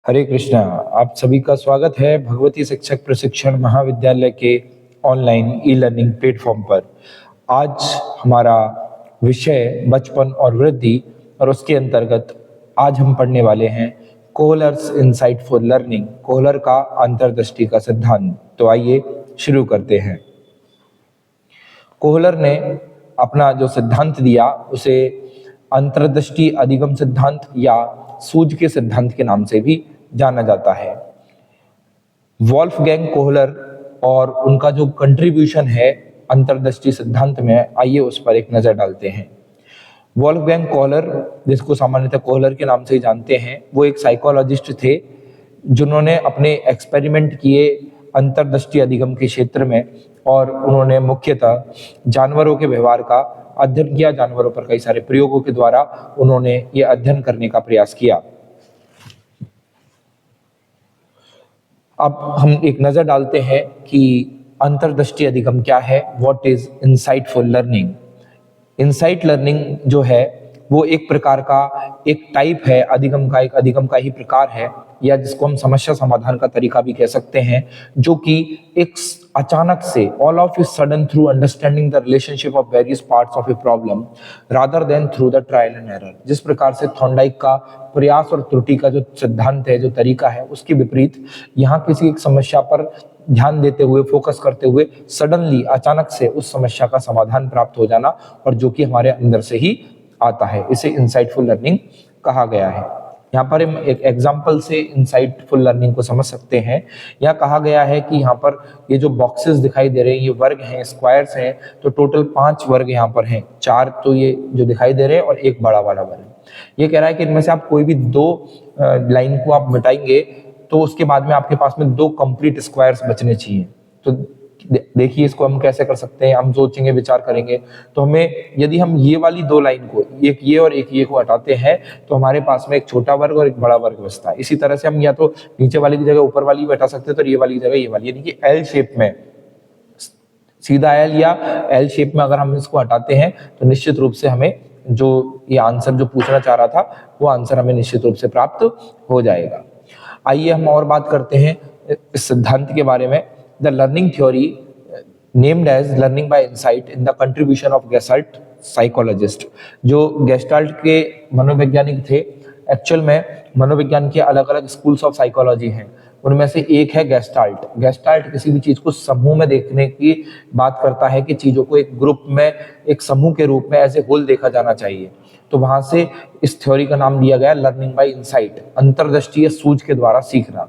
हरे कृष्णा। आप सभी का स्वागत है भगवती शिक्षक प्रशिक्षण महाविद्यालय के ऑनलाइन ई लर्निंग प्लेटफॉर्म पर। आज हमारा विषय बचपन और वृद्धि और उसके अंतर्गत आज हम पढ़ने वाले हैं कोहलर्स इनसाइट फॉर लर्निंग, कोहलर का अंतर्दृष्टि का सिद्धांत। तो आइए शुरू करते हैं। कोहलर ने अपना जो सिद्धांत दिया उसे अंतर्दृष्टि अधिगम सिद्धांत या सूझ के सिद्धांत के नाम से भी जाना जाता है। वॉल्फगैंग कोहलर और उनका जो कंट्रीब्यूशन है अंतर्दृष्टि सिद्धांत में, आइए उस पर एक नजर डालते हैं। वॉल्फगैंग कोहलर, जिसको सामान्यतः कोहलर के नाम से ही जानते हैं, वो एक साइकोलॉजिस्ट थे जिन्होंने अपने एक्सपेरिमेंट किए अंतर्दृष्टि अधिगम के क्षेत्र में, और उन्होंने मुख्यतः जानवरों के व्यवहार का अध्ययन किया। जानवरों पर कई सारे प्रयोगों के द्वारा उन्होंने ये अध्ययन करने का प्रयास किया। अब हम एक नजर डालते हैं कि अंतर्दृष्टि अधिगम क्या है। What is insightful learning. Insight learning जो है वो एक प्रकार का एक टाइप है अधिगम का, एक अधिगम का ही प्रकार है, या जिसको हम समस्या समाधान का तरीका भी कह सकते हैं, जो कि एक अचानक से all of a sudden through understanding the relationship of various parts of a problem rather than through the trial and error. जिस प्रकार से थॉर्नडाइक का प्रयास और त्रुटि का जो सिद्धांत है, जो तरीका है, उसके विपरीत यहाँ किसी एक समस्या पर ध्यान देते हुए, फोकस करते हुए सडनली अचानक से उस समस्या का समाधान प्राप्त हो जाना, और जो कि हमारे अंदर से ही आता है, इसे इंसाइटफुल लर्निंग कहा गया है। यहाँ पर हम एक एग्जाम्पल से इंसाइटफुल लर्निंग को समझ सकते हैं। यहाँ कहा गया है कि यहाँ पर ये जो बॉक्सेस दिखाई दे रहे हैं, ये वर्ग हैं, स्क्वायर्स हैं, तो टोटल 5 वर्ग यहाँ पर हैं। 4 तो ये जो दिखाई दे रहे हैं और एक बड़ा वाला वर्ग। ये कह रहा है कि इनमें से आप कोई भी 2 लाइन को आप मिटाएंगे तो उसके बाद में आपके पास में 2 कंप्लीट स्क्वायर्स बचने चाहिए। तो देखिए इसको हम कैसे कर सकते हैं। हम सोचेंगे, विचार करेंगे, तो हमें यदि हम ये वाली 2 लाइन को, एक ये और एक ये को हटाते हैं, तो हमारे पास में एक छोटा वर्ग और एक बड़ा वर्ग बचता है। इसी तरह से हम या तो नीचे वाली की जगह ऊपर वाली भी हटा सकते हैं, तो ये वाली की जगह ये वाली, यानी कि एल शेप में, सीधा एल या एल शेप में अगर हम इसको हटाते हैं तो निश्चित रूप से हमें जो ये आंसर जो पूछना चाह रहा था वो आंसर हमें निश्चित रूप से प्राप्त हो जाएगा। आइए हम और बात करते हैं इस सिद्धांत के बारे में। The learning theory named as learning by insight in the contribution of Gestalt psychologist. जो गेस्टाल्ट के मनोवैज्ञानिक थे, एक्चुअल में मनोविज्ञान के अलग अलग स्कूल्स ऑफ साइकोलॉजी हैं, उनमें से एक है गेस्टाल्ट। गेस्टाल्ट किसी भी चीज को समूह में देखने की बात करता है, कि चीजों को एक ग्रुप में, एक समूह के रूप में एज ए होल देखा जाना चाहिए। तो वहां से इस थ्योरी का नाम दिया गया लर्निंग बाय इनसाइट, अंतर्दृष्टि या सूझ के द्वारा सीखना।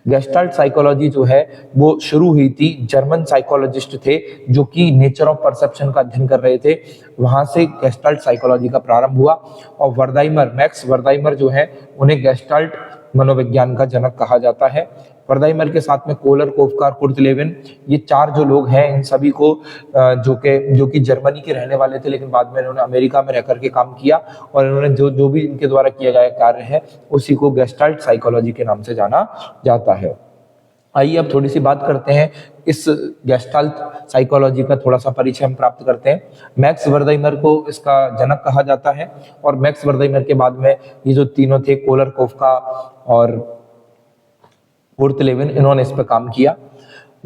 गेस्टाल्ट साइकोलॉजी जो है वो शुरू हुई थी, जर्मन साइकोलॉजिस्ट थे जो कि नेचर ऑफ परसेप्शन का अध्ययन कर रहे थे, वहां से गेस्टाल्ट साइकोलॉजी का प्रारंभ हुआ। और वर्दाइमर, मैक्स वर्दाइमर जो है, उन्हें गेस्टाल्ट मनोविज्ञान का जनक कहा जाता है। वर्दाइमर के साथ में कोहलर, कोफका, कुर्ट लेविन, ये 4 जो लोग हैं, इन सभी को जो कि जर्मनी के रहने वाले थे, लेकिन बाद में इन्होंने अमेरिका में रहकर के काम किया, और इन्होंने जो भी इनके द्वारा किया गया कार्य है उसी को गेस्टाल्ट साइकोलॉजी के नाम से जाना जाता है। आइए अब थोड़ी सी बात करते हैं इस गेस्टाल्ट साइकोलॉजी का, थोड़ा सा परिचय हम प्राप्त करते हैं। मैक्स वर्दाइमर को इसका जनक कहा जाता है, और मैक्स वर्दाइमर के बाद में ये जो तीनों थे, कोहलर, कोफका और कुर्ट लेविन, इन्होंने इस पर काम किया।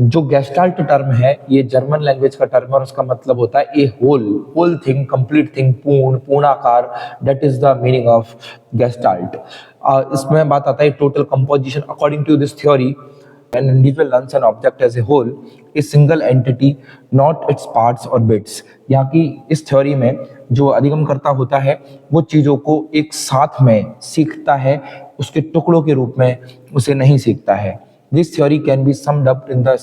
जो गेस्टाल्ट टर्म है ये जर्मन लैंग्वेज का टर्म है, और उसका मतलब होता है a whole thing, complete thing, पूर्ण, पूर्णाकार। That is the meaning of gestalt. इसमें बात आता है total composition. According to this theory, an individual learns an object as a whole, a single entity, not its parts or bits। यहाँ की इस theory में जो अधिगमकर्ता होता है वो चीजों को एक साथ में सीखता है, उसके टुकड़ों के रूप में उसे नहीं सीखता है। This theory can be summed up in the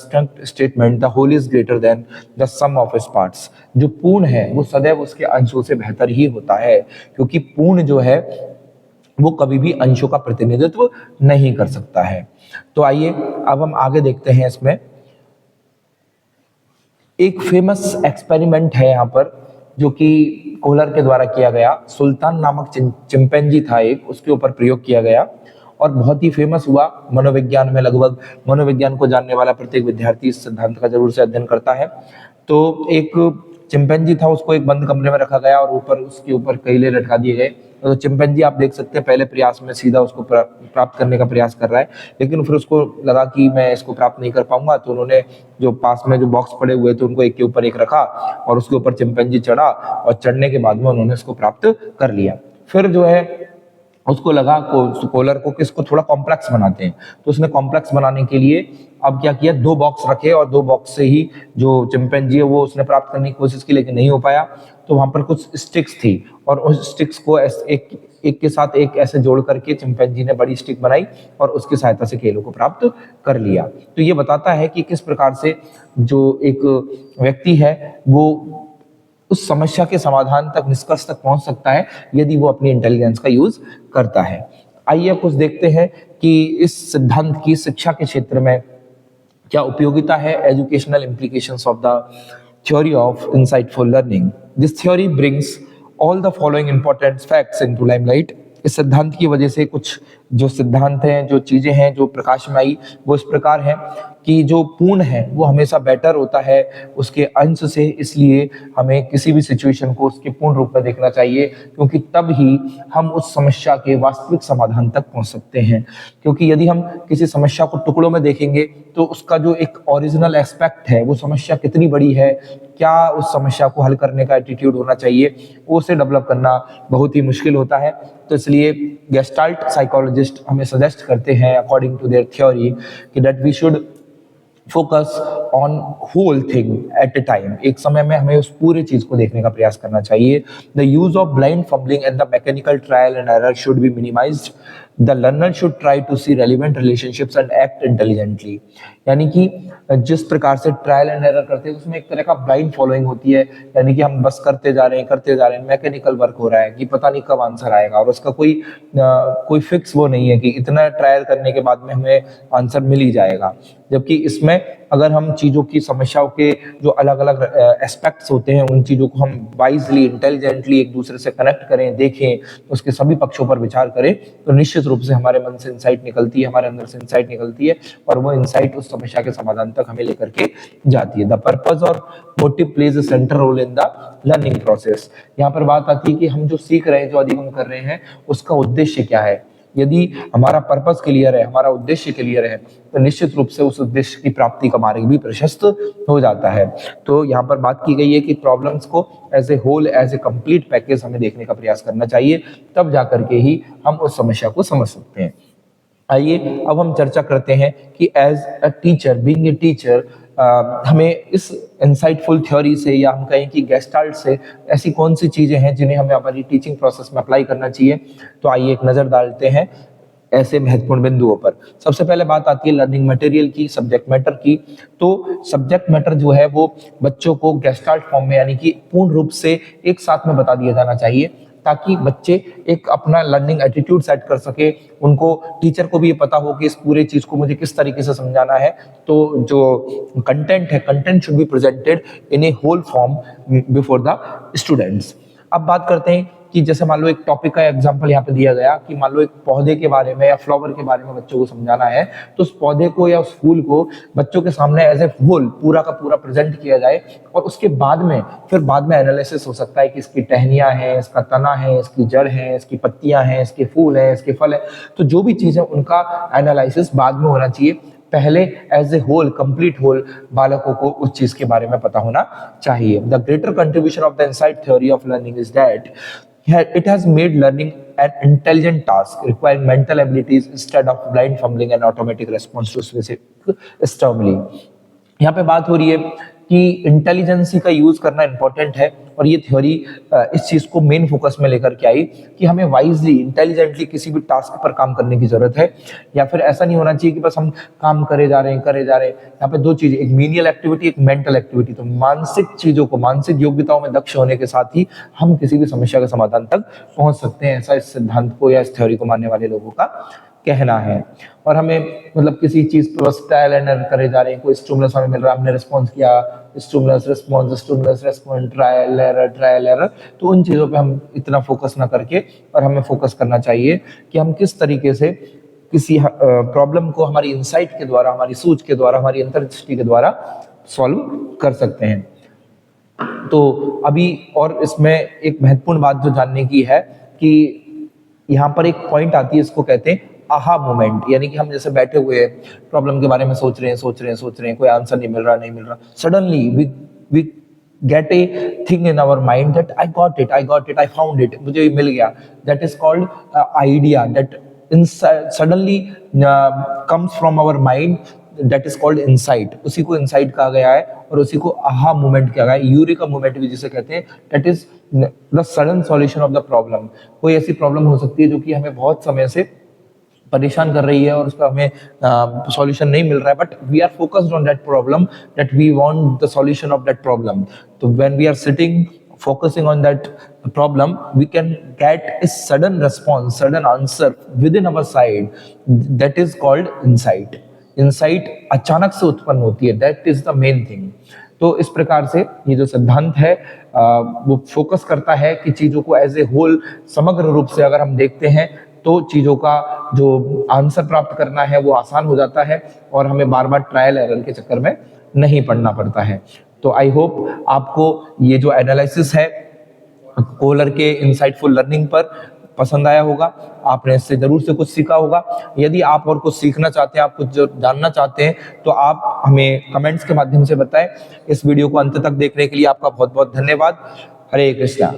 statement, the whole is greater than the sum of its parts। जो पूर्ण है वो सदैव उसके अंशों से बेहतर ही होता है, क्योंकि पूर्ण जो है वो कभी भी अंशों का प्रतिनिधित्व नहीं कर सकता है। तो आइए अब हम आगे देखते हैं। इसमें एक फेमस एक्सपेरिमेंट है यहाँ पर, जो कि कोहलर के द्वारा किया गया। सुल्तान नामक चिंपैंजी था एक, उसके ऊपर प्रयोग किया गया और बहुत ही फेमस हुआ मनोविज्ञान में। लगभग मनोविज्ञान को जानने वाला प्रत्येक विद्यार्थी इस सिद्धांत का जरूर से अध्ययन करता है। तो एक चिंपैंजी था, उसको एक बंद कमरे में रखा गया और उसके ऊपर कईले लटका दिए गए, तो चिंपैंजी आप देख सकते हैं पहले प्रयास में सीधा उसको प्राप्त करने का प्रयास कर रहा है, लेकिन फिर उसको लगा कि मैं इसको प्राप्त नहीं कर पाऊंगा, तो उन्होंने जो पास में जो बॉक्स पड़े हुए थे उनको एक के ऊपर एक रखा और उसके ऊपर चिंपैंजी चढ़ा और चढ़ने के बाद में उन्होंने इसको प्राप्त कर लिया। फिर जो है उसको लगा कोलर को किसको थोड़ा कॉम्प्लेक्स बनाते हैं, तो उसने कॉम्प्लेक्स बनाने के लिए अब क्या किया, 2 बॉक्स रखे और 2 बॉक्स से ही जो चिंपैंजी है वो उसने प्राप्त करने की कोशिश की, लेकिन नहीं हो पाया। तो वहां पर कुछ स्टिक्स थी और उस स्टिक्स को एक के साथ एक ऐसे जोड़ करके चिंपैंजी ने बड़ी स्टिक बनाई और उसकी सहायता से केलों को प्राप्त कर लिया। तो ये बताता है कि किस प्रकार से जो एक व्यक्ति है वो उस समस्या के समाधान तक, निष्कर्ष तक पहुंच सकता है यदि वो अपनी इंटेलिजेंस का यूज करता है। आइए कुछ देखते हैं कि इस सिद्धांत की शिक्षा के क्षेत्र में क्या उपयोगिता है, educational implications of the theory of insightful learning. This theory brings all the following important facts into limelight. इस सिद्धांत की वजह से कुछ जो सिद्धांत हैं, जो चीजें हैं जो प्रकाश में आई वो इस प्रकार है कि जो पूर्ण है वो हमेशा बेटर होता है उसके अंश से, इसलिए हमें किसी भी सिचुएशन को उसके पूर्ण रूप में देखना चाहिए, क्योंकि तब ही हम उस समस्या के वास्तविक समाधान तक पहुंच सकते हैं। क्योंकि यदि हम किसी समस्या को टुकड़ों में देखेंगे तो उसका जो एक ओरिजिनल एस्पेक्ट है, वो समस्या कितनी बड़ी है, क्या उस समस्या को हल करने का एटीट्यूड होना चाहिए, वो उसे डेवलप करना बहुत ही मुश्किल होता है। तो इसलिए गेस्टाल्ट साइकोलॉजिस्ट हमें सजेस्ट करते हैं अकॉर्डिंग टू देयर थ्योरी कि that we should focus on whole thing at a time. एक समय में हमें उस पूरे चीज को देखने का प्रयास करना चाहिए। The use of blind fumbling and the mechanical trial and error should be minimised. The learner should try to see relevant relationships and act intelligently. यानी कि जिस प्रकार से ट्रायल एंड एरर करते हैं उसमें एक तरह का ब्लाइंड फॉलोइंग होती है, यानी कि हम बस करते जा रहे हैं, मैकेनिकल वर्क हो रहा है कि पता नहीं कब आंसर आएगा और उसका कोई फिक्स वो नहीं है कि इतना ट्रायल करने के बाद में हमें आंसर मिल ही जाएगा। जबकि इसमें अगर हम चीज़ों की, समस्याओं के जो अलग अलग एस्पेक्ट्स होते हैं उन चीज़ों को हम वाइजली, इंटेलिजेंटली एक दूसरे से कनेक्ट करें, देखें, उसके सभी पक्षों पर विचार करें, तो निश्चित रूप से हमारे मन से इंसाइट निकलती है, हमारे अंदर से इंसाइट निकलती है और वो इंसाइट उस समस्या के समाधान तक हमें लेकर के जाती है। द पर्पस और motive plays a central role in the learning process. यहाँ पर बात आती है कि हम जो सीख रहे हैं, जो अधिगम कर रहे हैं, उसका उद्देश्य क्या है। यदि हमारा पर्पस क्लियर है, हमारा उद्देश्य क्लियर है, तो निश्चित रूप से उस उद्देश्य की प्राप्ति का मार्ग भी प्रशस्त हो जाता है। तो यहाँ पर बात की गई है कि प्रॉब्लम्स को as a whole, as a complete package हमें देखने का प्रयास करना चाहिए, तब जाकर के ही हम उस समस्या को समझ सकते हैं। आइए अब हम चर्चा करते हैं कि as a teacher, being a teacher, हमें इस इंसाइटफुल थ्योरी से, या हम कहें कि गेस्टाल्ट से, ऐसी कौन सी चीजें हैं जिन्हें हमें हमारी टीचिंग प्रोसेस में अप्लाई करना चाहिए। तो आइए एक नजर डालते हैं ऐसे महत्वपूर्ण बिंदुओं पर। सबसे पहले बात आती है लर्निंग मटेरियल की, सब्जेक्ट मैटर की। तो सब्जेक्ट मैटर जो है वो बच्चों को गेस्टाल्ट फॉर्म में, यानी कि पूर्ण रूप से एक साथ में बता दिया जाना चाहिए, ताकि बच्चे एक अपना लर्निंग एटीट्यूड सेट कर सके, उनको, टीचर को भी ये पता हो कि इस पूरे चीज को मुझे किस तरीके से समझाना है। तो जो कंटेंट है, content should be presented in a whole form before the students. अब बात करते हैं कि जैसे मान लो एक टॉपिक का एग्जांपल यहाँ पे दिया गया कि मान लो एक पौधे के बारे में या फ्लावर के बारे में बच्चों को समझाना है, तो उस पौधे को या उस फूल को बच्चों के सामने एज ए होल पूरा का पूरा प्रेजेंट किया जाए, और उसके बाद में फिर बाद में एनालिसिस हो सकता है कि इसकी टहनियां हैं, इसका तना है, इसकी जड़ है, इसकी पत्तियां हैं, इसके फूल हैं, इसके फल है। तो जो भी चीज है उनका एनालिसिस बाद में होना चाहिए। पहले as a whole, complete whole, बालकों को उस चीज के बारे में पता होना चाहिए। The greater contribution of the insight theory of learning is that it has made learning an intelligent task requiring mental abilities instead of blind fumbling and automatic response to specific stimuli। यहाँ पे बात हो रही है कि intelligence का use करना important है, और ये थ्योरी इस चीज को मेन फोकस में लेकर के आई कि हमें वाइजली, इंटेलिजेंटली किसी भी टास्क पर काम करने की जरूरत है। या फिर ऐसा नहीं होना चाहिए कि बस हम काम करे जा रहे हैं। यहाँ पे दो चीजें, एक मीनियल एक्टिविटी, एक मेंटल एक्टिविटी। तो मानसिक चीजों को, मानसिक योग्यताओं में दक्ष होने के साथ ही हम किसी भी समस्या के समाधान तक पहुंच सकते हैं, ऐसा इस सिद्धांत को या इस थ्योरी को मानने वाले लोगों का कहना है। और हमें मतलब किसी चीज पर बस ट्रायल एंड एरर करे जा रहे हैं, कोई स्टिमुलस हमें मिल रहा है, हमने रिस्पॉन्स किया, स्टिमुलस रिस्पॉन्स, ट्रायल एरर, तो उन चीजों पे हम इतना फोकस ना करके, और हमें फोकस करना चाहिए कि हम किस तरीके से किसी प्रॉब्लम को हमारी इंसाइट के द्वारा, हमारी सोच के द्वारा, हमारी अंतर्दृष्टि के द्वारा सॉल्व कर सकते हैं। तो अभी और इसमें एक महत्वपूर्ण बात जो जानने की है कि यहाँ पर एक पॉइंट आती है, इसको कहते हैं आहा मोमेंट, यानी कि हम जैसे बैठे हुए हैं, प्रॉब्लम के बारे में सोच रहे हैं, कोई आंसर नहीं मिल रहा, suddenly we get a thing in our mind that I got it, I found it, मुझे ये मिल गया। That is called idea that suddenly comes from our mind, that is called insight. उसी को इनसाइट कहा गया है और उसी को आहा मोमेंट कहा गया है, यूरेका मोमेंट भी जिसे कहते हैं। That is the sudden solution of the problem. कोई ऐसी प्रॉब्लम हो सकती है जो कि हमें बहुत समय से परेशान कर रही है और उसका हमें सॉल्यूशन नहीं मिल रहा है, but we are focused on that problem, that we want the solution of that problem. तो when we are sitting focusing on that problem, we can get a sudden response, sudden answer within our side, that is called insight। insight अचानक से उत्पन्न होती है, that is the main thing। तो इस प्रकार से ये जो सिद्धांत है वो फोकस करता है कि चीजों को एज ए होल, समग्र रूप से अगर हम देखते हैं तो चीजों का जो आंसर प्राप्त करना है वो आसान हो जाता है और हमें बार बार ट्रायल एरर के चक्कर में नहीं पड़ना पड़ता है। तो आई होप आपको ये जो एनालिसिस है कोहलर के इंसाइटफुल लर्निंग पर पसंद आया होगा, आपने इससे जरूर से कुछ सीखा होगा। यदि आप और कुछ सीखना चाहते हैं, आप कुछ जानना चाहते हैं, तो आप हमें कमेंट्स के माध्यम से बताएं। इस वीडियो को अंत तक देखने के लिए आपका बहुत बहुत धन्यवाद। हरे कृष्णा।